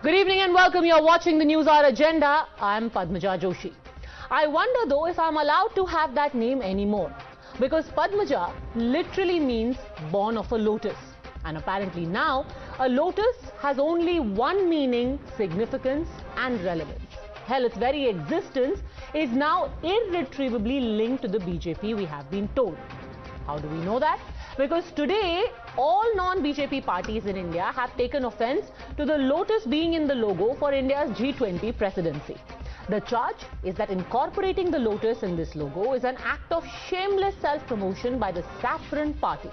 Good evening and welcome. You're watching the Newshour Agenda. I'm Padmaja Joshi. I wonder though if I'm allowed to have that name anymore, because Padmaja literally means born of a lotus, and apparently now a lotus has only one meaning, significance and relevance. Hell, its very existence is now irretrievably linked to the BJP, we have been told. How do we know that? Because today, all non-BJP parties in India have taken offense to the lotus being in the logo for India's G20 presidency. The charge is that incorporating the lotus in this logo is an act of shameless self-promotion by the saffron party.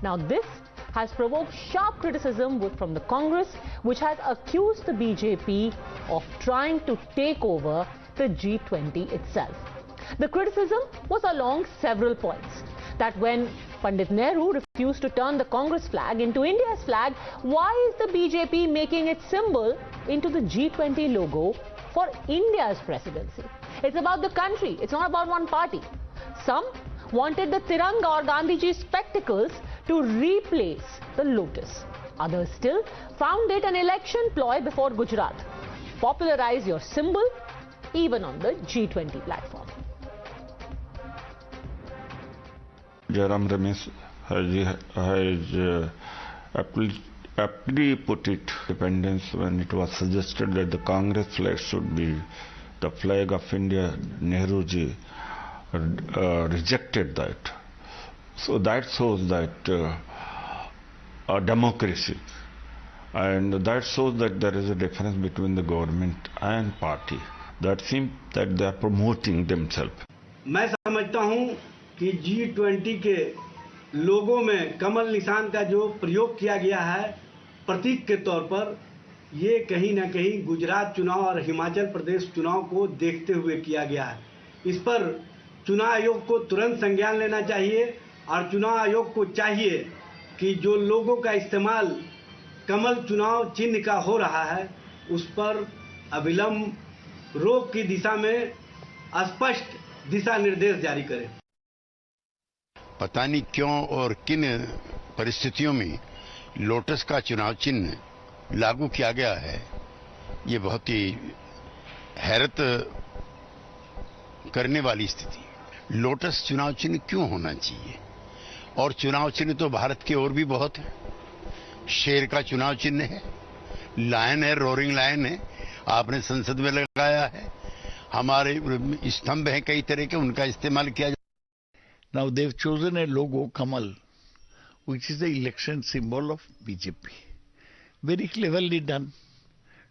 Now, this has provoked sharp criticism from the Congress, which has accused the BJP of trying to take over the G20 itself. The criticism was along several points. That when Pandit Nehru refused to turn the Congress flag into India's flag, why is the BJP making its symbol into the G20 logo for India's presidency? It's about the country, it's not about one party. Some wanted the Tiranga or Gandhiji's spectacles to replace the lotus. Others still found it an election ploy before Gujarat. Popularize your symbol even on the G20 platform. Jairam Ramesh has aptly put it, independence, when it was suggested that the Congress flag should be the flag of India. Nehruji rejected that. So that shows that a democracy, and that shows that there is a difference between the government and party. That seems that they are promoting themselves. मैं समझता हूं कि G20 के लोगों में कमल निशान का जो प्रयोग किया गया है प्रतीक के तौर पर, ये कहीं ना कहीं गुजरात चुनाव और हिमाचल प्रदेश चुनाव को देखते हुए किया गया है। इस पर चुनाव आयोग को तुरंत संज्ञान लेना चाहिए और चुनाव आयोग को चाहिए कि जो लोगों का इस्तेमाल कमल चुनाव चिन्ह का हो रहा है उस पर अविलंब रोक की दिशा में स्पष्ट दिशा निर्देश जारी करें। पता नहीं क्यों और किन परिस्थितियों में लोटस का चुनाव चिन्ह लागू किया गया है, ये बहुत ही हैरत करने वाली स्थिति। लोटस चुनाव चिन्ह क्यों होना चाहिए? और चुनाव चिन्ह तो भारत के और भी बहुत है। शेर का चुनाव चिन्ह है, लायन है, रोरिंग लायन है, आपने संसद में लगाया है। हमारे स्तंभ हैं कई तरह के, उनका इस्तेमाल किया। Now they've chosen a logo, Kamal, which is the election symbol of BJP. Very cleverly done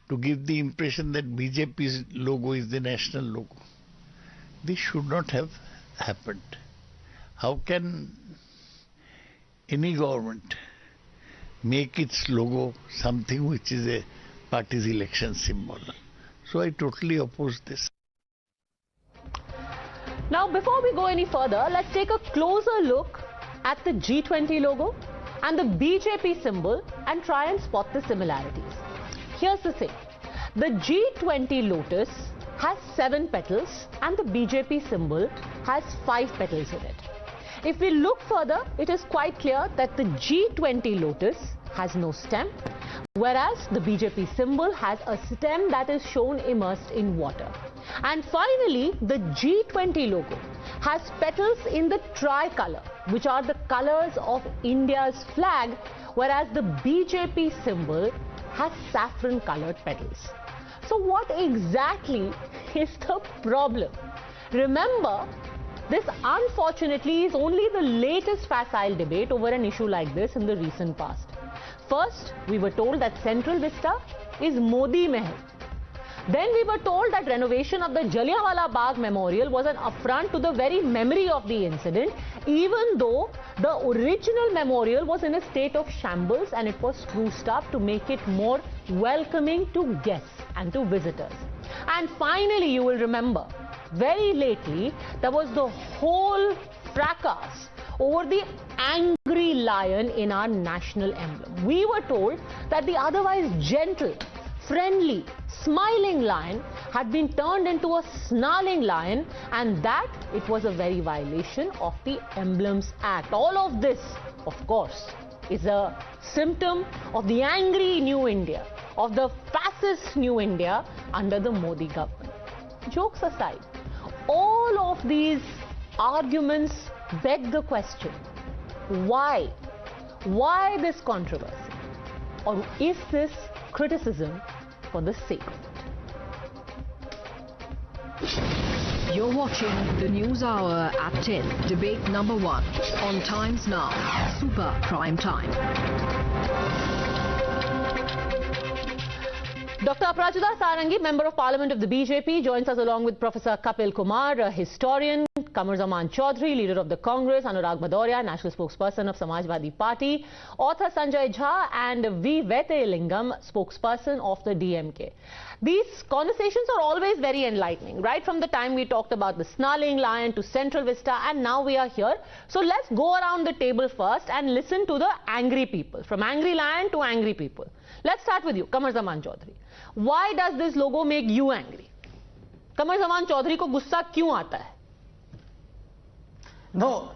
to give the impression that BJP's logo is the national logo. This should not have happened. How can any government make its logo something which is a party's election symbol? So I totally oppose this. Now, before we go any further, let's take a closer look at the G20 logo and the BJP symbol and try and spot the similarities. Here's the thing. The G20 lotus has 7 petals and the BJP symbol has 5 petals in it. If we look further, it is quite clear that the G20 lotus has no stem, whereas the BJP symbol has a stem that is shown immersed in water. And finally, the G20 logo has petals in the tricolor, which are the colors of India's flag, whereas the BJP symbol has saffron-colored petals. So what exactly is the problem? Remember, this unfortunately is only the latest facile debate over an issue like this in the recent past. First, we were told that Central Vista is Modi Mahal. Then we were told that renovation of the Jallianwala Bagh Memorial was an affront to the very memory of the incident, even though the original memorial was in a state of shambles and it was spruced up to make it more welcoming to guests and to visitors. And finally, you will remember, very lately, there was the whole fracas over the angry lion in our national emblem. We were told that the otherwise gentle, friendly, smiling lion had been turned into a snarling lion, and that it was a very violation of the Emblems Act. All of this, of course, is a symptom of the angry New India, of the fascist New India under the Modi government. Jokes aside, all of these arguments beg the question, why? Why this controversy? Or is this criticism for the sake of it? You're watching the News Hour at 10, debate number 1 on Times Now, Super Prime Time. Dr. Aparajita Sarangi, Member of Parliament of the BJP, joins us along with Professor Kapil Kumar, a historian, Kamru Choudhury, leader of the Congress, Anurag Bhadoria, national spokesperson of Samajwadi Party, author Sanjay Jha, and V. Vetelingam, spokesperson of the DMK. These conversations are always very enlightening, right from the time we talked about the snarling lion to Central Vista, and now we are here. So let's go around the table first and listen to the angry people, from angry lion to angry people. Let's start with you, Kamru Choudhury. Why does this logo make you angry? Kamru Choudhury को गुस्सा क्यों आता है? No,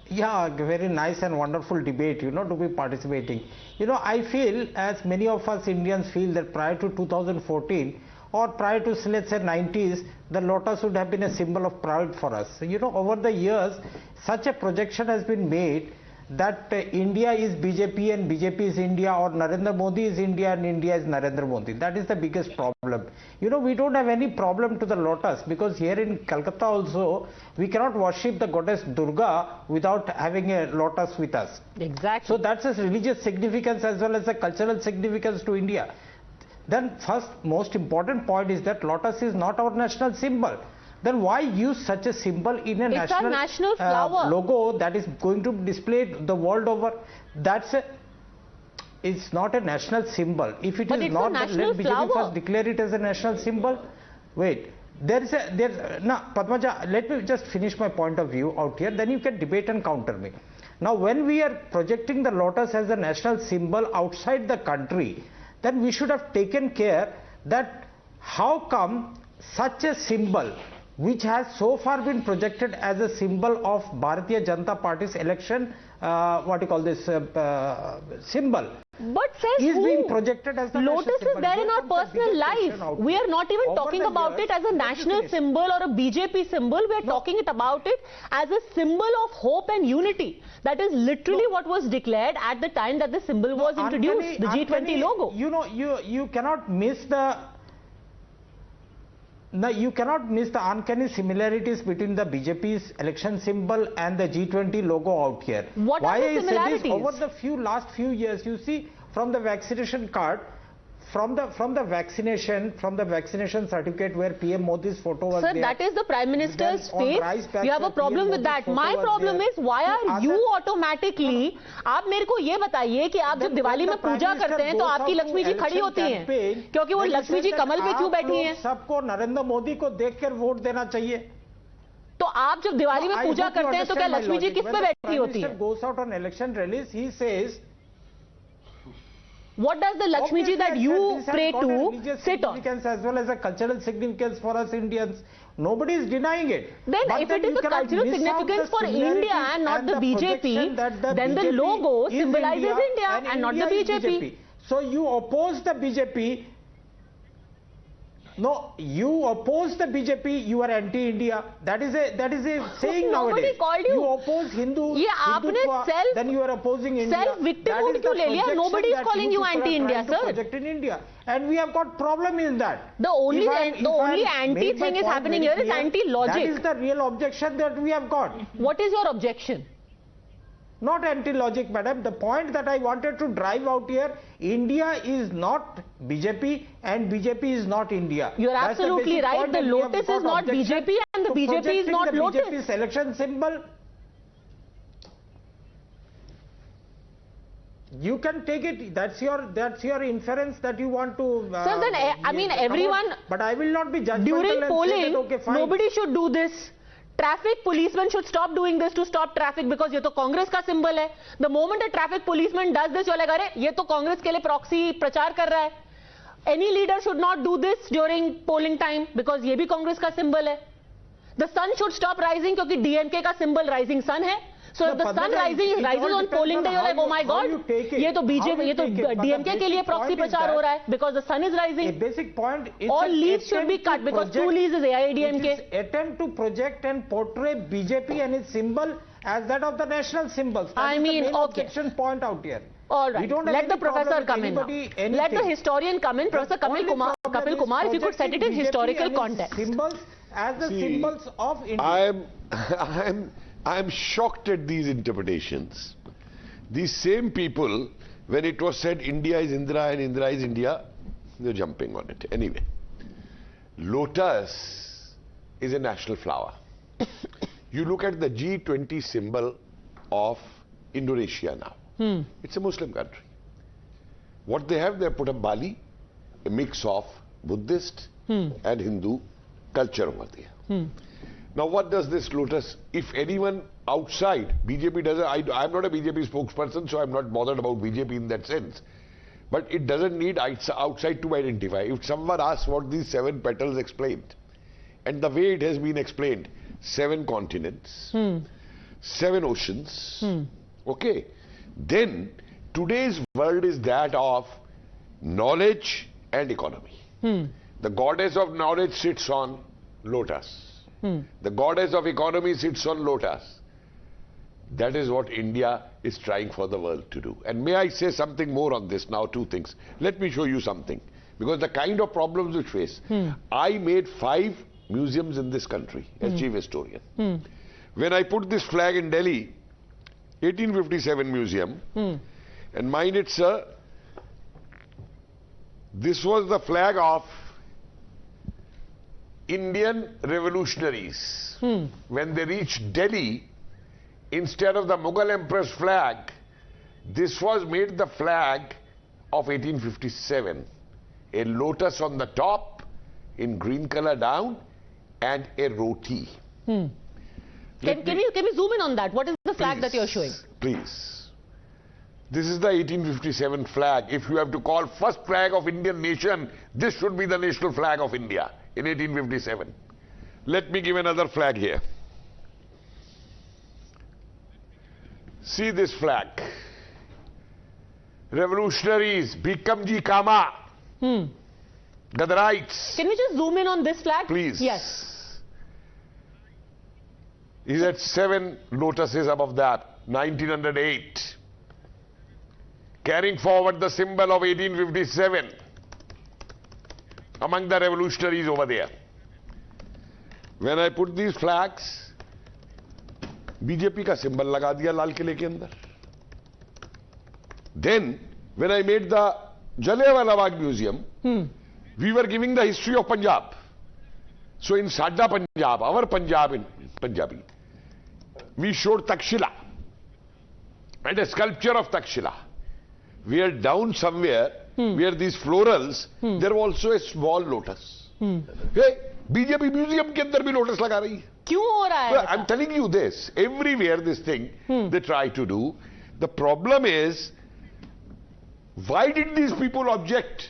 yeah, very nice and wonderful debate, to be participating. I feel, as many of us Indians feel, that prior to 2014 or prior to, let's say, 90s, the Lotus would have been a symbol of pride for us. Over the years, such a projection has been made that India is BJP and BJP is India, or Narendra Modi is India and India is Narendra Modi. That is the biggest problem. We don't have any problem to the Lotus, because here in Calcutta also, we cannot worship the goddess Durga without having a Lotus with us. Exactly. So that's a religious significance as well as a cultural significance to India. Then first, most important point is that Lotus is not our national symbol. Then why use such a symbol in a national flower logo that is going to be displayed the world over? It's not a national symbol. If it is not, then let BJP first declare it as a national symbol. Wait, now Padmaja, let me just finish my point of view out here, then you can debate and counter me. Now, when we are projecting the Lotus as a national symbol outside the country, then we should have taken care that how come such a symbol, which has so far been projected as a symbol of Bharatiya Janata Party's election, symbol. But says is who? Being projected as the Lotus is there in our personal life. We are not even talking about it as a national symbol or a BJP symbol. We are talking about it as a symbol of hope and unity. That is literally what was declared at the time that the symbol was introduced, the G20 logo. You cannot miss the... Now, you cannot miss the uncanny similarities between the BJP's election symbol and the G20 logo out here. What are the similarities? Over the last few years, you see, from the vaccination card, from the vaccination certificate where PM Modi's photo was there. Sir, that is the Prime Minister's face. You have a problem with that. My problem is, why are you automatically... आप मेरे को ये बताइए कि आप जब दिवाली में पूजा करते हैं तो आपकी लक्ष्मी जी खड़ी होती हैं, क्योंकि वो लक्ष्मी जी कमल पे क्यों बैठी हैं? सबको नरेंद्र मोदी को देखकर वोट देना चाहिए. तो आप जब दिवाली में पूजा करते हैं तो क्या लक्ष्मी जी किस पे बैठी होती है? Goes out on election rallies, he says, what does the Lakshmi ji that you pray to sit on? As well as a cultural significance for us Indians. Nobody is denying it. Then if it is a cultural significance for India and not the BJP, then the logo symbolizes India and not the BJP. So you oppose the BJP. No, you oppose the BJP, you are anti-India. That is a saying nowadays. Nobody called you. You oppose Hindutva, then you are opposing India. Self-victimhood kyun le liya? Nobody is calling you anti-India, sir. Project in India. And we have got problem in that. The only anti thing is happening here is anti-logic. That is the real objection that we have got. What is your objection? Not anti-logic, madam. The point that I wanted to drive out here, India is not BJP and BJP is not India. You are absolutely right. The Lotus is not BJP and the BJP is not Lotus. BJP's election symbol. You can take it. That's your inference that you want to. Sir, then I mean everyone. But I will not be judgmental. During polling, okay, nobody should do this. Traffic policemen should stop doing this to stop traffic because ये तो कांग्रेस का symbol है. The moment a traffic policeman does this, you're like, अरे ये तो कांग्रेस के लिए proxy प्रचार कर रहा है. Any leader should not do this during polling time because ये भी कांग्रेस का सिंबल है. The sun should stop rising क्योंकि DMK का सिंबल rising sun है. So if the sun rises on polling day, you're like, oh my God, ये तो BJP, ये तो DMK के लिए proxy प्रचार हो रहा है because the sun is rising. A basic point. All leads should be cut because 2 leads is AIADMK. Attempt to project and portray BJP and its symbol as that of the national symbols. I mean, okay. Point out here. All right. Let the professor come in now. Let the historian come in. Professor Kapil Kumar, if you could set it in historical context. Symbols as the symbols of India. I am shocked at these interpretations. These same people, when it was said India is Indra and Indra is India, they're jumping on it. Anyway, Lotus is a national flower. You look at the G20 symbol of Indonesia now. It's a Muslim country. What they have put up Bali, a mix of Buddhist and Hindu culture over there. Now what does this Lotus, if anyone outside, BJP doesn't, I'm not a BJP spokesperson, so I'm not bothered about BJP in that sense. But it doesn't need outside to identify. If someone asks what these 7 petals explained, and the way it has been explained, 7 continents, 7 oceans, okay, then today's world is that of knowledge and economy. The goddess of knowledge sits on Lotus. The goddess of economy sits on Lotus. That is what India is trying for the world to do. And may I say something more on this now, 2 things. Let me show you something. Because the kind of problems we face. I made 5 museums in this country as chief historian. When I put this flag in Delhi, 1857 museum, and mind it, sir, this was the flag of Indian revolutionaries. When they reached Delhi, instead of the Mughal Emperor's flag, this was made the flag of 1857. A lotus on the top, in green color down, and a roti. Can we zoom in on that? What is the flag that you're showing? Please. This is the 1857 flag. If you have to call first flag of Indian nation, this should be the national flag of India in 1857. Let me give another flag here. See this flag. Revolutionaries, Bhikamji Kama, Gadarites. Can we just zoom in on this flag? Please. Yes. Is at 7 lotuses above that, 1908. Carrying forward the symbol of 1857 among the revolutionaries over there. When I put these flags, BJP का symbol लगा दिया लाल किले के अंदर. Then, when I made the Jallianwala Bagh Museum, we were giving the history of Punjab. So in Sadda Punjab, our Punjab in Punjabi, we showed Takshila and a sculpture of Takshila. We are down somewhere where these florals, there was also a small lotus. Hey, BJP museum के अंदर भी lotus लगा रही है. क्यों हो रहा है? Well, I'm telling you this. Everywhere this thing they try to do. The problem is, why did these people object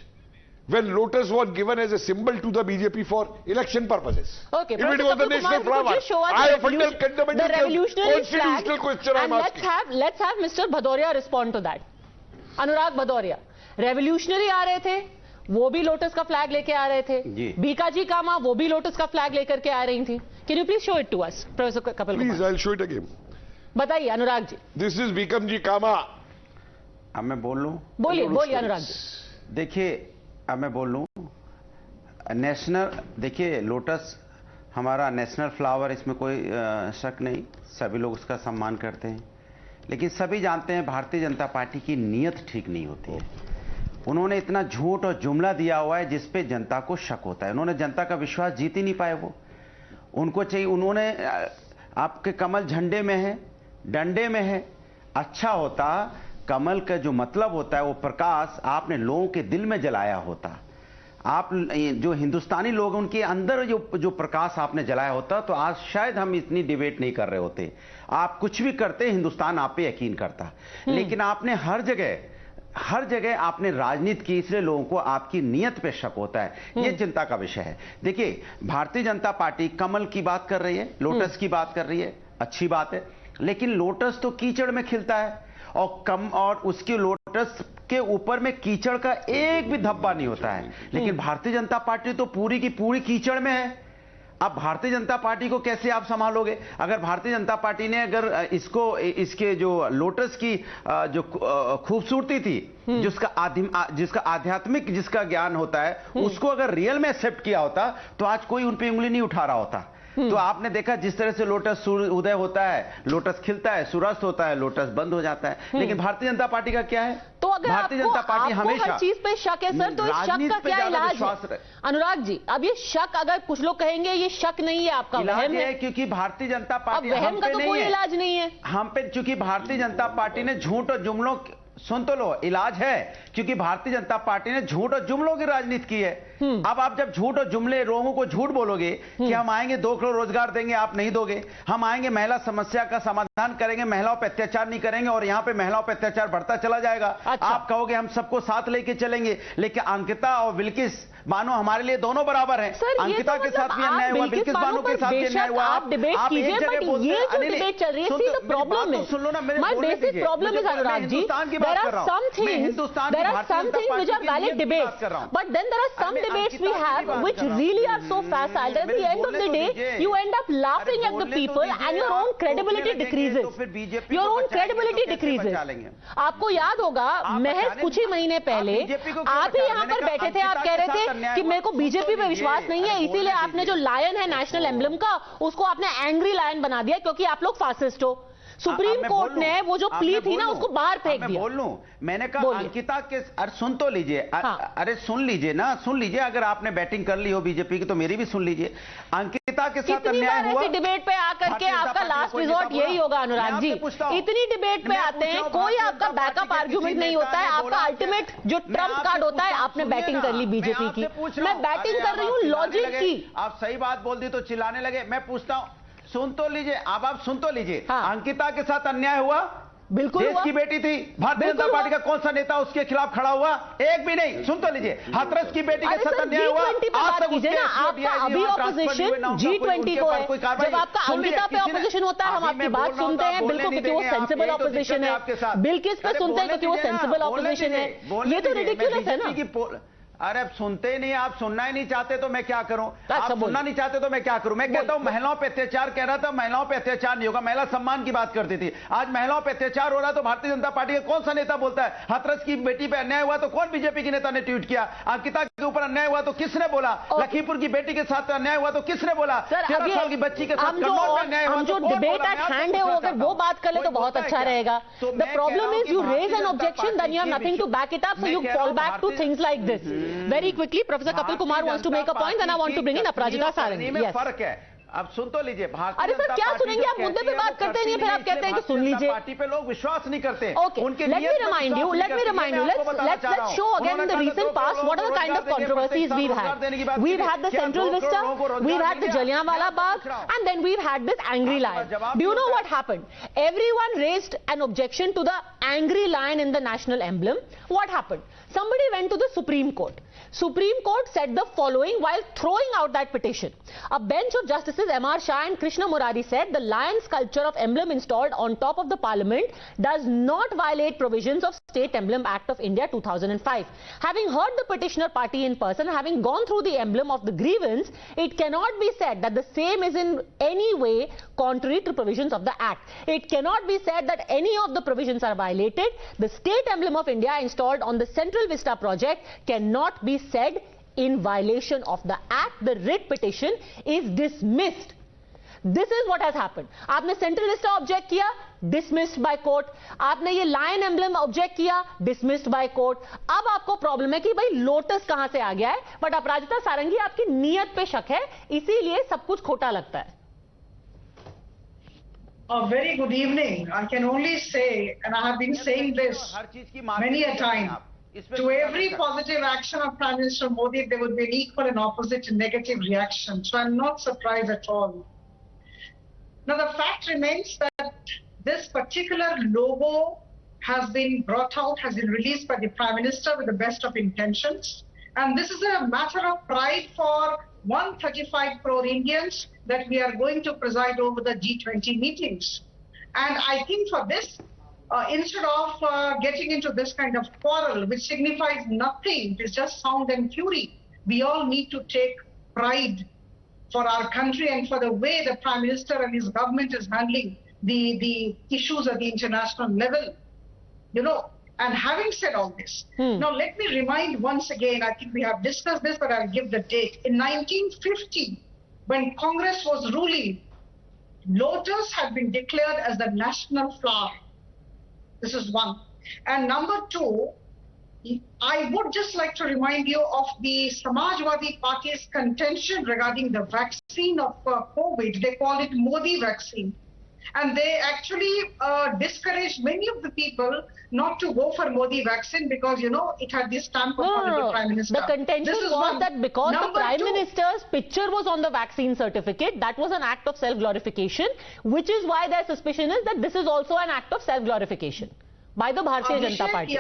when Lotus was given as a symbol to the BJP for election purposes? Okay, if it was the national flower, I have fundamental revolutionary flag, constitutional question and I'm asking. let's have Mr. Bhadoria respond to that. Anurag Bhadoria, revolutionary आ रहे थे, वो भी lotus का flag लेके आ रहे थे, बीकाजी कामा वो भी लोटस का फ्लैग लेकर के आ रही थी. Can you please show it to us, Professor Kapil Kumar? Please, I'll show it again. बताइए Anurag ji. This is Bhikamji Kama. अब मैं बोल लूं? बोलिए अनुराग जी. देखिए, अब मैं बोल लूं, नेशनल, देखिए लोटस हमारा नेशनल फ्लावर, इसमें कोई शक नहीं, सभी लोग उसका सम्मान करते हैं. लेकिन सभी जानते हैं भारतीय जनता पार्टी की नीयत ठीक नहीं होती है. उन्होंने इतना झूठ और जुमला दिया हुआ है जिस पे जनता को शक होता है. उन्होंने जनता का विश्वास जीत ही नहीं पाए. वो उनको चाहिए, उन्होंने आपके कमल झंडे में है, डंडे में है. अच्छा होता कमल का जो मतलब होता है वो प्रकाश आपने लोगों के दिल में जलाया होता. आप जो हिंदुस्तानी लोग उनके अंदर जो प्रकाश आपने जलाया होता तो आज शायद हम इतनी डिबेट नहीं कर रहे होते. आप कुछ भी करते, हिंदुस्तान आप पे यकीन करता. लेकिन आपने हर जगह आपने राजनीति की, इसलिए लोगों को आपकी नीयत पे शक होता है. ये चिंता का विषय है. देखिए, भारतीय जनता पार्टी कमल की बात कर रही है, लोटस की बात कर रही है, अच्छी बात है. लेकिन लोटस तो कीचड़ में खिलता है और उसकी लोटस के ऊपर में कीचड़ का एक भी धब्बा नहीं होता है। लेकिन भारतीय जनता पार्टी तो पूरी की पूरी कीचड़ में है। अब भारतीय जनता पार्टी को कैसे आप संभालोगे? अगर भारतीय जनता पार्टी ने अगर इसके जो लोटस की जो खूबसूरती थी, जिसका आध्यात्मिक जिसका ज्ञान होता है, उसको अगर रियल में एक्सेप्ट किया होता तो आज कोई उन पे उंगली नहीं उठा रहा होता। तो आपने देखा जिस तरह से लोटस उदय होता है, लोटस खिलता है, सूर्यास्त होता है, लोटस बंद हो जाता है। लेकिन भारतीय जनता पार्टी का क्या है? तो अगर भारतीय जनता पार्टी हमेशा हर चीज पे शक है सर, तो इस शक का क्या इलाज है? अनुराग जी, अब ये शक, अगर कुछ लोग कहेंगे ये शक नहीं है, आपका वहम है, क्योंकि भारतीय जनता पार्टी वहम का तो कोई इलाज नहीं है हम पे, क्योंकि भारतीय जनता पार्टी ने झूठ और जुमलों, सुन तो लो, इलाज है, क्योंकि भारतीय जनता पार्टी ने झूठ और जुमलों की राजनीति की है। अब आप जब झूठ और जुमले, लोगों को झूठ बोलोगे कि हम आएंगे 2 करोड़ रोजगार देंगे, आप नहीं दोगे। हम आएंगे महिला समस्या का समाधान करेंगे, महिलाओं पर अत्याचार नहीं करेंगे, और यहां पे महिलाओं पर अत्याचार बढ़ता चला जाएगा। अच्छा। आप कहोगे हम सबको साथ लेके चलेंगे, लेकिन अंकिता और बिल्किस बानो हमारे लिए दोनों बराबर हैं। अंकिता के साथ भी अन्याय हुआ, बिल्किस बानो के साथ भी अन्याय हुआ। आप डिबेट कीजिए, बट ये जो डिबेट चल रही है, सी द प्रॉब्लम है, सुन लो ना, my basic problem is, Anurag ji, there are some things which are valid debates, but then there are some debates we have which really are so facile that at the end of the day you end up laughing at the people and your own credibility decreases. Your own credibility decreases. आपको याद होगा महज कुछ ही महीने पहले आप ही यहाँ पर बैठे थे, आप कह रहे थे कि मेरे को बीजेपी पे विश्वास नहीं है, इसीलिए आपने जो लायन है नेशनल एम्बलम का, उसको आपने एंग्री लायन बना दिया क्योंकि आप लोग फासिस्ट हो। सुप्रीम कोर्ट ने वो जो प्ली थी ना, उसको बाहर फेंक दिया। बोल लूं, मैंने कहा अंकिता के, अरे सुन तो लीजिए, अरे सुन लीजिए ना, सुन लीजिए, अगर आपने बैटिंग कर ली हो बीजेपी की तो मेरी भी सुन लीजिए। अंकिता के साथ अन्याय हुआ, डिबेट पे आकर के आपका लास्ट रिजॉर्ट यही होगा अनुराग जी। इतनी डिबेट पे आते हैं, कोई आपका बैकअप आर्ग्यूमेंट नहीं होता है, आपका अल्टीमेट जो ट्रम्प कार्ड होता है, आपने बैटिंग कर ली बीजेपी की। मैं बैटिंग कर रही हूँ लॉजिक की। आप सही बात बोल दी तो चिल्लाने लगे। मैं पूछता हूँ, सुन तो लीजिए, अब आप सुन तो लीजिए। अंकिता के साथ अन्याय हुआ, बिल्कुल देश की बेटी थी, भारतीय जनता पार्टी का कौन सा नेता उसके खिलाफ खड़ा हुआ? एक भी नहीं। सुन तो लीजिए, हाथरस की बेटी के साथ अन्याय हुआ, आज तक उसके अभी ऑपोजिशन G20 को है। जब आपका अंकिता पे ऑपोजिशन होता है, हम आपकी बात सुनते हैं बिल्कुल, क्योंकि वो सेंसिबल ऑपोजिशन है। बिल्किस पे सुनते हैं क्योंकि वो सेंसिबल ऑपोजिशन है। ये तो रिडिक्युलस है ना। अरे अब सुनते ही नहीं, आप सुनना ही नहीं चाहते तो मैं क्या करूं? आप सुनना नहीं चाहते तो मैं क्या करूं? मैं कहता हूं महिलाओं पे अत्याचार कह रहा था, महिलाओं पे अत्याचार नहीं होगा, महिला सम्मान की बात करती थी। आज महिलाओं पे अत्याचार हो रहा है तो भारतीय जनता पार्टी का कौन सा नेता बोलता है? हाथरस की बेटी पे अन्याय हुआ तो कौन बीजेपी के नेता ने ट्वीट किया? अंकिता के ऊपर अन्याय हुआ तो किसने बोला? लखीमपुर की बेटी के साथ अन्याय हुआ तो किसने बोला? 13 साल की बच्ची के साथ कन्नौज में अन्याय हुआ, जो डिबेट एट हैंड है वो अगर वो बात कर ले तो बहुत अच्छा रहेगा। The problem is you raise an objection, then you have nothing to back it up, so you fall back to things like this. Very quickly Professor Kapil Kumar wants to make a point, and I want to bring in Aparajita Sarangi. Yes. फर्क है, अब सुन तो लीजिए। अरे sir क्या सुनेंगे आप? मुद्दे पे बात करते नहीं, फिर आप कहते हैं कि सुन लीजिए। पार्टी पे लोग विश्वास नहीं करते। Okay, let me remind you. Let's show again in the recent past what are the kind of controversies we've had. We've had the Central Vista, we've had the Jallianwala Bagh, and then we've had this angry lion. Do you know what happened? Everyone raised an objection to the angry lion in the national emblem. What happened? Somebody went to the Supreme Court. Supreme Court said the following while throwing out that petition. A bench of Justices M.R. Shah and Krishna Murari said the lion sculpture of emblem installed on top of the Parliament does not violate provisions of State Emblem Act of India 2005. Having heard the petitioner party in person, having gone through the emblem of the grievance, it cannot be said that the same is in any way contrary to provisions of the Act. It cannot be said that any of the provisions are violated. The State Emblem of India installed on the Central Vista project cannot be said in violation of the Act. The writ petition is dismissed. This is what has happened. आपने central Vista object किया, dismissed by court. आपने ये lion emblem object किया, dismissed by court. अब आपको problem है कि भाई लोटस कहां से आ गया है, बट अपराजिता सारंगी आपकी नीयत पे शक है, इसीलिए सब कुछ खोटा लगता है। A very good evening. I can only say, and I have been saying this many a time, to every positive action of Prime Minister Modi, there would be an equal and opposite and negative reaction. So I'm not surprised at all. Now the fact remains that this particular logo has been brought out, has been released by the Prime Minister with the best of intentions. And this is a matter of pride for 135 crore Indians that we are going to preside over the G20 meetings. And I think for this, instead of getting into this kind of quarrel, which signifies nothing, it is just sound and fury, we all need to take pride for our country and for the way the Prime Minister and his government is handling the issues at the international level. And having said all this, now let me remind once again, I think we have discussed this, but I'll give the date. In 1950, when Congress was ruling, Lotus had been declared as the national flower. This is one. And number two, I would just like to remind you of the Samajwadi Party's contention regarding the vaccine of COVID. They call it Modi vaccine. And they actually discouraged many of the people not to go for Modi vaccine because, it had this stamp of the Prime Minister. The contention was that because the Prime Minister's picture was on the vaccine certificate, that was an act of self-glorification, which is why their suspicion is that this is also an act of self-glorification by the Bharatiya Janata Party.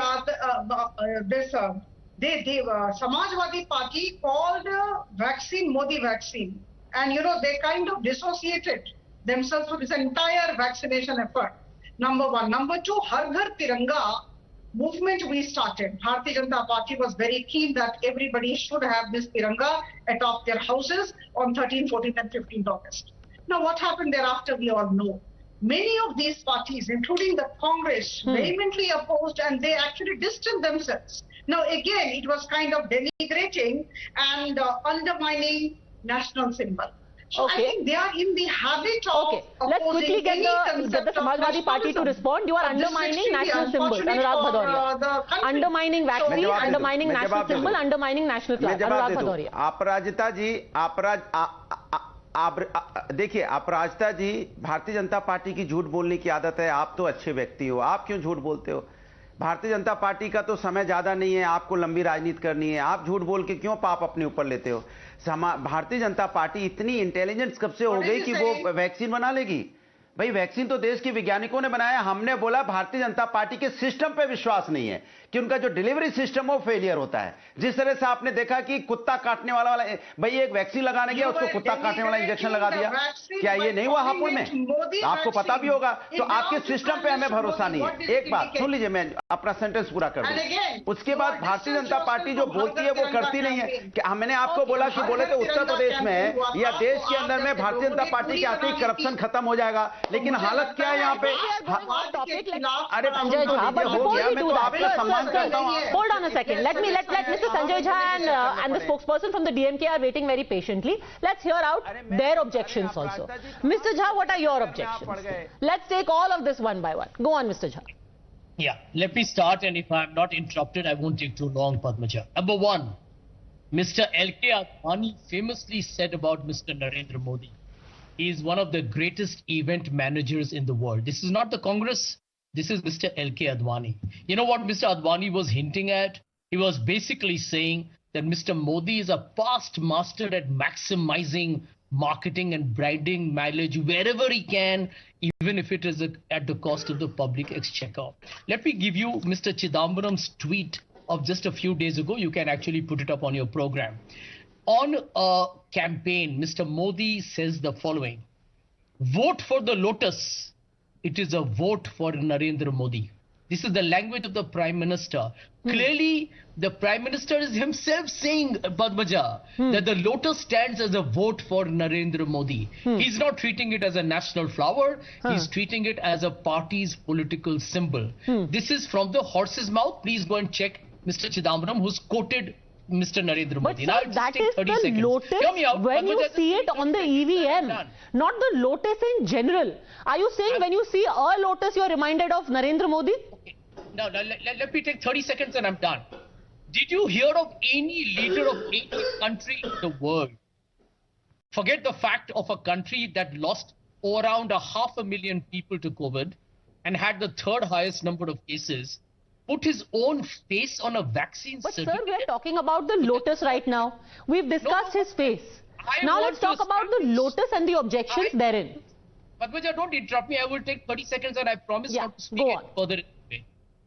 Samajwadi Party called vaccine Modi vaccine. And, they kind of dissociated themselves from this entire vaccination effort. Number one. Number two, Har Ghar Tiranga movement we started. Bharatiya Janata Party was very keen that everybody should have this Tiranga atop their houses on 13th, 14th and 15th August. Now what happened thereafter we all know. Many of these parties, including the Congress, vehemently opposed and they actually distanced themselves. Now again, it was kind of denigrating and undermining national symbol. So I think they are in the habit of let's quickly get the Samajwadi Party to respond. You are undermining national symbols, Anurag Bhadauria. Undermining vaccine, undermining national symbol, undermining national flag. Anurag Bhadauria. अपराजिता जी, देखिए अपराजिता जी, Bharatiya Janata party की झूठ बोलने की आदत है। आप तो अच्छे व्यक्ति हो, आप क्यों झूठ बोलते हो? भारतीय जनता पार्टी का तो समय ज्यादा नहीं है, आपको लंबी राजनीति करनी है। आप झूठ बोल के क्यों पाप अपने ऊपर लेते हो? भारतीय जनता पार्टी इतनी इंटेलिजेंस कब से हो गई कि वो वैक्सीन बना लेगी? भाई वैक्सीन तो देश के वैज्ञानिकों ने बनाया। हमने बोला भारतीय जनता पार्टी के सिस्टम पे विश्वास नहीं है कि उनका जो डिलीवरी सिस्टम वो फेलियर होता है। जिस तरह से आपने देखा कि कुत्ता काटने वाला भाई एक वैक्सीन लगाने गया, उसको कुत्ता काटने वाला इंजेक्शन लगा दिया। क्या ये नहीं हुआ हापुड़ में? आपको पता भी होगा। तो आपके सिस्टम पे हमें भरोसा नहीं है। एक बात सुन लीजिए, मैं अपना सेंटेंस पूरा कर दूं। उसके बाद भारतीय जनता पार्टी जो बोलती है वो करती नहीं है। कि मैंने आपको बोला कि बोले थे उत्तर प्रदेश में या देश के अंदर में भारतीय जनता पार्टी के आते ही करप्शन खत्म हो जाएगा, लेकिन हालत क्या है यहाँ पे? अरे Sanjay Jha, but before we do that, hold on a second. Let Mr. Sanjay Jha and the spokesperson from the DMK are waiting very patiently. Let's hear out their objections also. Mr. Jha, what are your objections? Let's take all of this one by one. Go on, Mr. Jha. Yeah, let me start, and if I'm not interrupted, I won't take too long, Padmaja. Number one, Mr. L.K. Advani famously said about Mr. Narendra Modi, he is one of the greatest event managers in the world. This is not the Congress. This is Mr. L.K. Advani. You know what Mr. Advani was hinting at? He was basically saying that Mr. Modi is a past master at maximizing marketing and branding mileage wherever he can, even if it is at the cost of the public exchequer. Let me give you Mr. Chidambaram's tweet of just a few days ago. You can actually put it up on your program. On a campaign, Mr. Modi says the following: vote for the Lotus. It is a vote for Narendra Modi. This is the language of the Prime Minister. Clearly, the Prime Minister is himself saying, Padmaja, that the Lotus stands as a vote for Narendra Modi. He's not treating it as a national flower. He's treating it as a party's political symbol. This is from the horse's mouth. Please go and check Mr. Chidambaram, who's quoted Mr. Narendra Modi. But sir, that is the Lotus when you see it on the EVM, not the Lotus in general. Are you saying when you see a Lotus, you are reminded of Narendra Modi? Okay. Now let me take 30 seconds and I'm done. Did you hear of any leader of any country in the world? Forget the fact of a country that lost around 500,000 people to COVID and had the third highest number of cases, put his own face on a vaccine certificate. But sir, we are talking about the Lotus right now. We've discussed his face. Now let's talk about the Lotus and the objections therein. Padmaja, don't interrupt me. I will take 30 seconds and I promise not to speak further.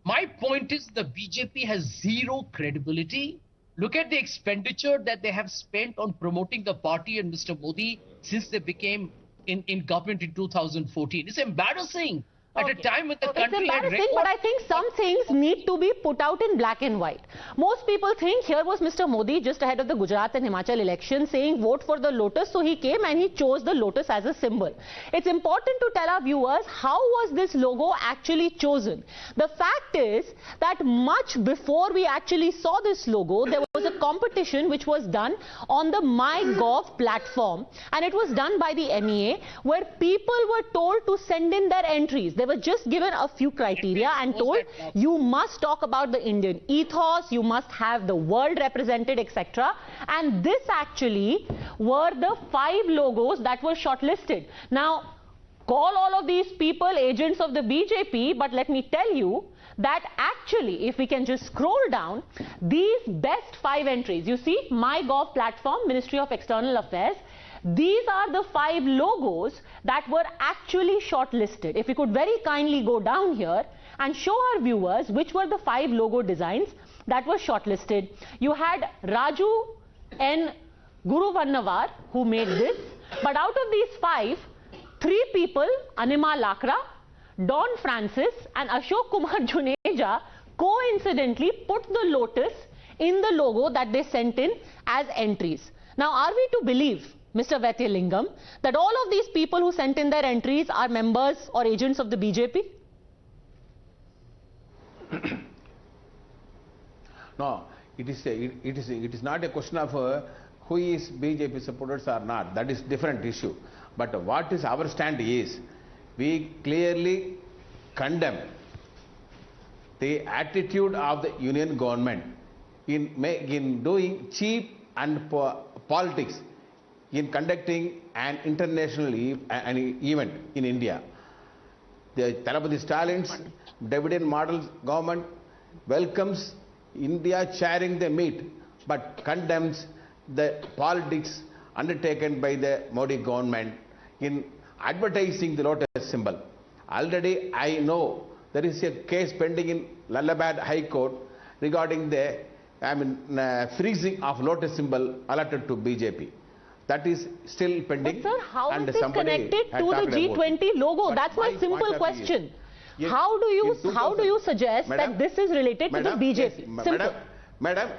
My point is the BJP has zero credibility. Look at the expenditure that they have spent on promoting the party and Mr. Modi since they became in government in 2014. It's embarrassing. at a time when the It's country had embarrassing, but I think some things need to be put out in black and white. Most people think here was Mr. Modi just ahead of the Gujarat and Himachal election saying vote for the Lotus, so he came and he chose the Lotus as a symbol. It's important to tell our viewers how was this logo actually chosen. The fact is that much before we actually saw this logo, there was a competition which was done on the MyGov platform, and it was done by the MEA, where people were told to send in their entries. They were just given a few criteria and told you must talk about the Indian ethos, you must have the world represented, etc. And this actually were the 5 logos that were shortlisted. Now, call all of these people agents of the BJP, but let me tell you that actually, if we can just scroll down, these best 5 entries, you see, MyGov platform, Ministry of External Affairs, these are the 5 logos that were actually shortlisted. If we could very kindly go down here and show our viewers which were the 5 logo designs that were shortlisted. You had Raju N. Guruvannavar who made this, but out of these 5, 3 people, Anima Lakra, Don Francis and Ashok Kumar Juneja, coincidentally put the Lotus in the logo that they sent in as entries. Now, are we to believe, Mr. Vaidyanathan, that all of these people who sent in their entries are members or agents of the BJP? No, it is not a question of who is BJP supporters or not. That is different issue. But what is our stand is, we clearly condemn the attitude of the union government in doing cheap and politics in conducting an international event in India. The Thalapathy Stalin's dividend model government welcomes India sharing the meat, but condemns the politics undertaken by the Modi government in advertising the Lotus symbol. Already I know there is a case pending in Allahabad High Court regarding the freezing of Lotus symbol allotted to BJP. That is still pending. But sir, how is this connected to the G20 logo? That's my simple question. Yes, how do you suggest that this is related to the BJP? Yes, Madam,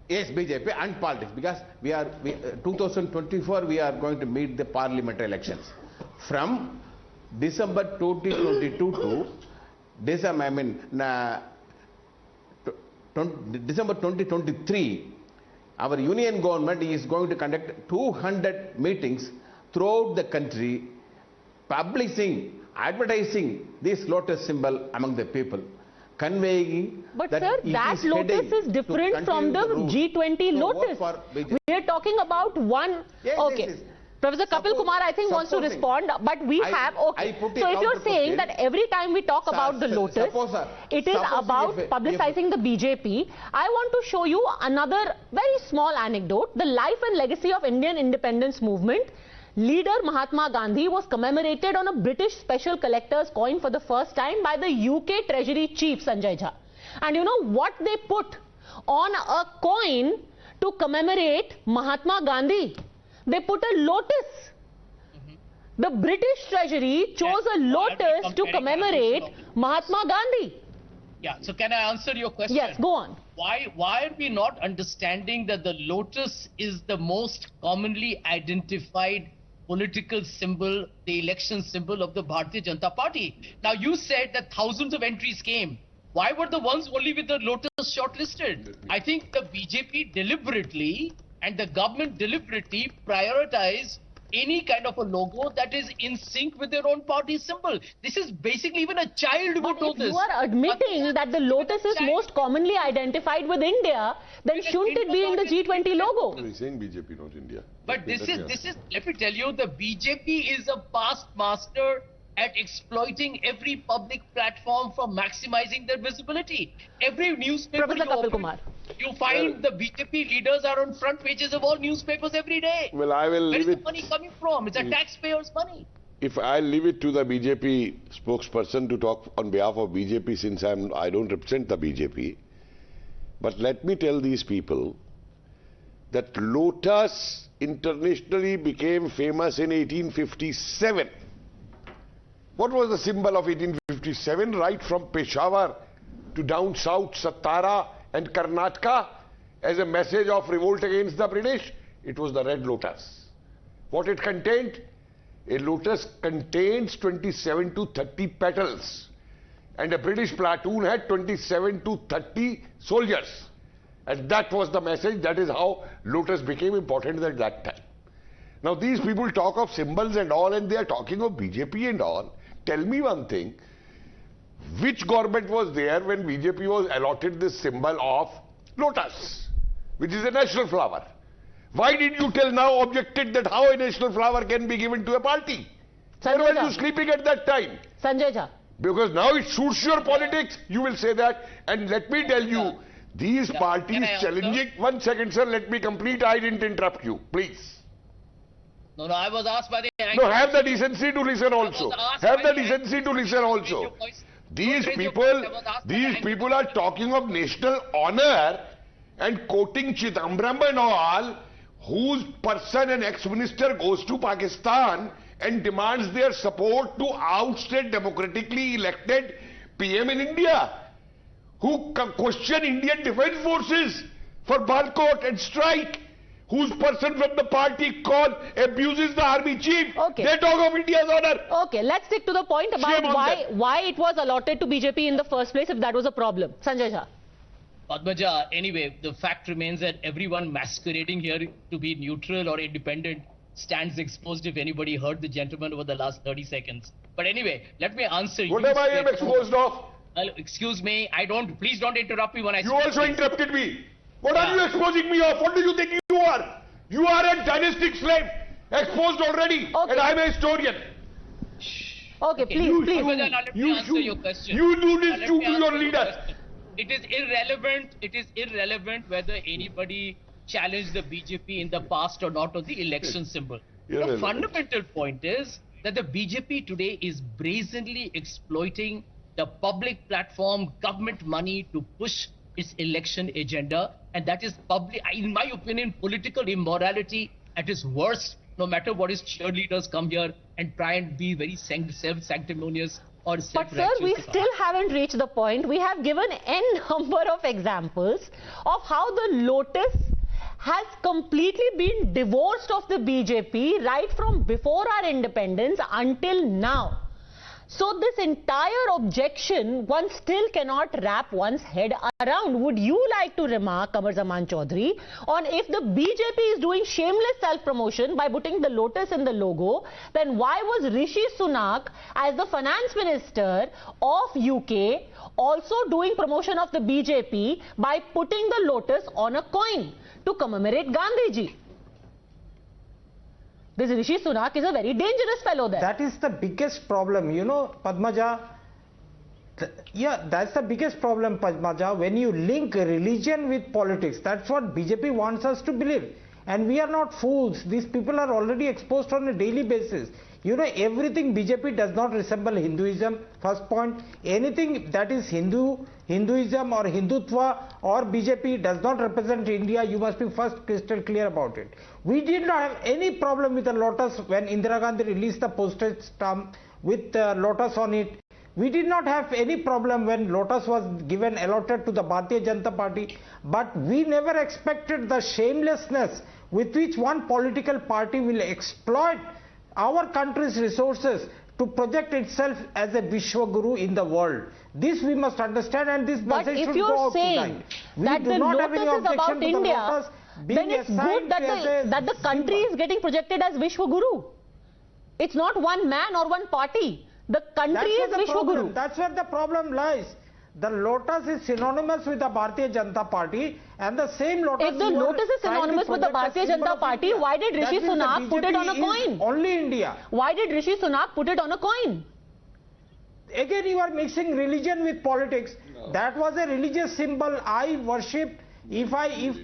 yes, BJP and politics, because 2024 we are going to meet the parliamentary elections. From December 2022 to December 2023, our union government is going to conduct 200 meetings throughout the country, publishing, advertising this Lotus symbol among the people, conveying. But that sir, that Lotus is different from the G20 Lotus. We are talking about one. Yes, okay. yes. Professor Kapil Kumar, I think, wants to respond, but we have. Okay. So if you're saying that every time we talk about the Lotus, it is about publicizing the BJP, I want to show you another very small anecdote. The life and legacy of Indian independence movement. Leader Mahatma Gandhi was commemorated on a British special collector's coin for the first time by the UK Treasury Chief Sanjay Jha. And you know what they put on a coin to commemorate Mahatma Gandhi? They put a lotus. The British Treasury chose a lotus to commemorate Mahatma Gandhi. Yeah, so can I answer your question? Yes, go on. Why are we not understanding that the lotus is the most commonly identified political symbol, the election symbol of the Bharatiya Janata Party? Now, you said that thousands of entries came. Why were the ones only with the Lotus shortlisted? I think the BJP deliberately and the government deliberately prioritize any kind of a logo that is in sync with their own party symbol. This is basically, even a child would know this. If you are admitting that the Lotus is most commonly identified with India, then shouldn't it be in the G20 logo? He's saying BJP, not India. But this is, let me tell you, the BJP is a past master at exploiting every public platform for maximizing their visibility. Every newspaper you find the BJP leaders are on front pages of all newspapers every day. Well, I will Where is leave the money coming from? It's a taxpayer's money. If I leave it to the BJP spokesperson to talk on behalf of BJP, since I don't represent the BJP, but let me tell these people that Lotus internationally became famous in 1857. What was the symbol of 1857? Right from Peshawar to down south, Satara and Karnataka, as a message of revolt against the British? It was the red lotus. What it contained? A lotus contains 27 to 30 petals. And a British platoon had 27 to 30 soldiers. And that was the message. That is how lotus became important at that time. Now these people talk of symbols and all, and they are talking of BJP and all. Tell me one thing. Which government was there when BJP was allotted this symbol of lotus, which is a national flower? Why did you till now objected that how a national flower can be given to a party? Where were you sleeping at that time? Sanjay Jha. Because now it suits your politics, you will say that. And let me tell you, these parties challenging... One second, sir, let me complete. I didn't interrupt you, please. No, I was asked by the... No, have the decency to listen also. Have the decency to listen also. These people are talking of national honor and quoting Chidambaram and all, whose person, an ex-minister, goes to Pakistan and demands their support to ousted democratically elected PM in India, who question Indian Defence Forces for boycott and strike, whose person from the party called abuses the army chief. Okay. They talk of India's honor. Okay, let's stick to the point about why it was allotted to BJP in the first place, if that was a problem. Sanjay Jha. Padmaja, anyway, the fact remains that everyone masquerading here to be neutral or independent stands exposed if anybody heard the gentleman over the last 30 seconds. But anyway, let me answer you. What am I exposed of? Excuse me, please don't interrupt me when I speak. You also interrupted me. What are you exposing me of? What do you think you are? You are a dynastic slave, exposed already, and I'm a historian. Okay, please. Let me answer your question. You do this to your leader. It is irrelevant whether anybody challenged the BJP in the past or not on the election symbol. The fundamental point is that the BJP today is brazenly exploiting the public platform, government money to push its election agenda, and that is in my opinion, political immorality at its worst, no matter what its cheerleaders come here and try and be very self-sanctimonious or self-righteous. But sir, we still haven't reached the point. We have given n number of examples of how the Lotus has completely been divorced of the BJP right from before our independence until now. So this entire objection, one still cannot wrap one's head around. Would you like to remark, Kamru Choudhury, on if the BJP is doing shameless self-promotion by putting the Lotus in the logo, then why was Rishi Sunak, as the finance minister of UK, also doing promotion of the BJP by putting the Lotus on a coin to commemorate Gandhiji? This Rishi Sunak is a very dangerous fellow there. That is the biggest problem, you know, Padmaja. Yeah, that's the biggest problem, Padmaja, when you link religion with politics. That's what BJP wants us to believe. And we are not fools. These people are already exposed on a daily basis. You know, everything BJP does not resemble Hinduism, first point. Anything that is Hinduism or Hindutva or BJP does not represent India. You must be first crystal clear about it. We did not have any problem with the Lotus when Indira Gandhi released the postage stamp with Lotus on it. We did not have any problem when Lotus was given allotted to the Bharatiya Janata Party. But we never expected the shamelessness with which one political party will exploit our country's resources to project itself as a Vishwaguru in the world. This we must understand, and this message should go out tonight. But if you're saying that the Lotus is about India, then it's good that the country is getting projected as Vishwaguru. It's not one man or one party. The country is Vishwaguru. That's where the problem lies. The Lotus is synonymous with the Bharatiya Janata Party, and the same Lotus... If the Lotus is synonymous with the Bharatiya Janata Party, why did Rishi Sunak put it on a coin? Only India. Why did Rishi Sunak put it on a coin? Again, you are mixing religion with politics. No. That was a religious symbol. I worship. If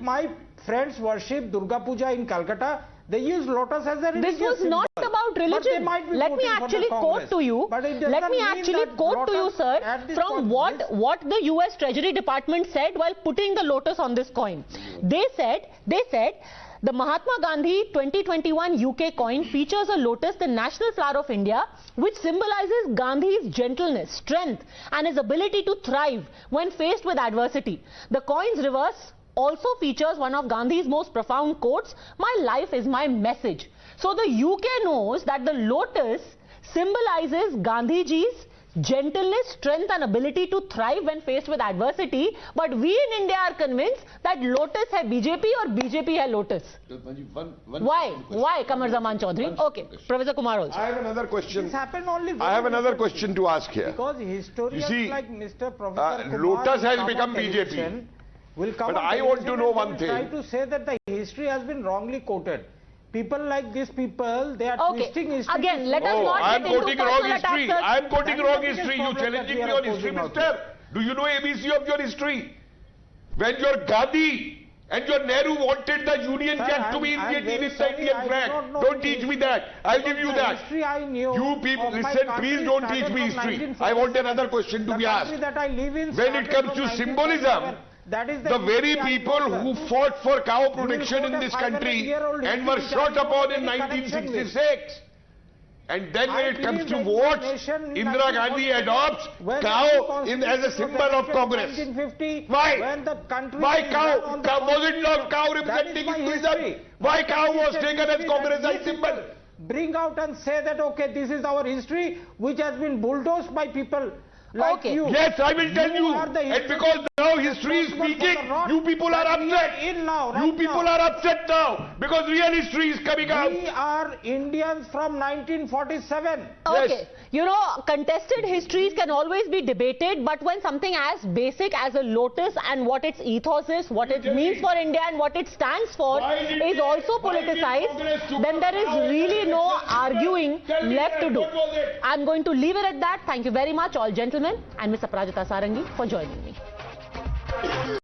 my friends worship Durga Puja in Calcutta, they use Lotus as a religious symbol. This was not about religion. Let me actually quote to you. Let me actually quote to you, sir, from what the US Treasury Department said while putting the Lotus on this coin. They said The Mahatma Gandhi 2021 UK coin features a lotus, the national flower of India, which symbolizes Gandhi's gentleness, strength and his ability to thrive when faced with adversity. The coin's reverse also features one of Gandhi's most profound quotes, "My life is my message." So the UK knows that the lotus symbolizes Gandhiji's gentleness, strength and ability to thrive when faced with adversity, but we in India are convinced that Lotus hai BJP or BJP hai Lotus. Why Kamru Choudhury? Okay, Professor Kumar also. I have another question. This happened only. I have another question to ask here. Because historians like Mr. Professor Kumar Lotus has become BJP. Will come but I want to know one thing. Try to say that the history has been wrongly quoted. People like these people, they are twisting history. Again, let us not I am quoting wrong history. Attacks, I am quoting wrong history. You challenging me on history, mister? Do you know ABC of your history? When your Gandhi and your Nehru wanted the Union Jack to be in the Indian flag. Don't teach me that. I'll give you that. History I knew. You people, listen, please don't teach me history. I want another question to be asked. That I live in when it comes to symbolism, that is the very people who fought for cow protection in this country and were shot upon in 1966. And then when it comes to votes, Indira Gandhi adopts cow as a symbol of Congress. Why? Why cow? Was it not cow representing Hinduism? Why cow was taken as Congress as symbol? Bring out and say that, okay, this is our history which has been bulldozed by people. Like you. Yes, I will tell you. And because now history is speaking, you people are upset. You people are upset now because real history is coming out. We are Indians from 1947. Okay. Yes. You know, contested histories can always be debated, but when something as basic as a lotus and what its ethos is, what it means for India and what it stands for is also politicized, then there is really no arguing left to do. I'm going to leave it at that. Thank you very much, all gentlemen, and Ms. Aparajita Sarangi for joining me.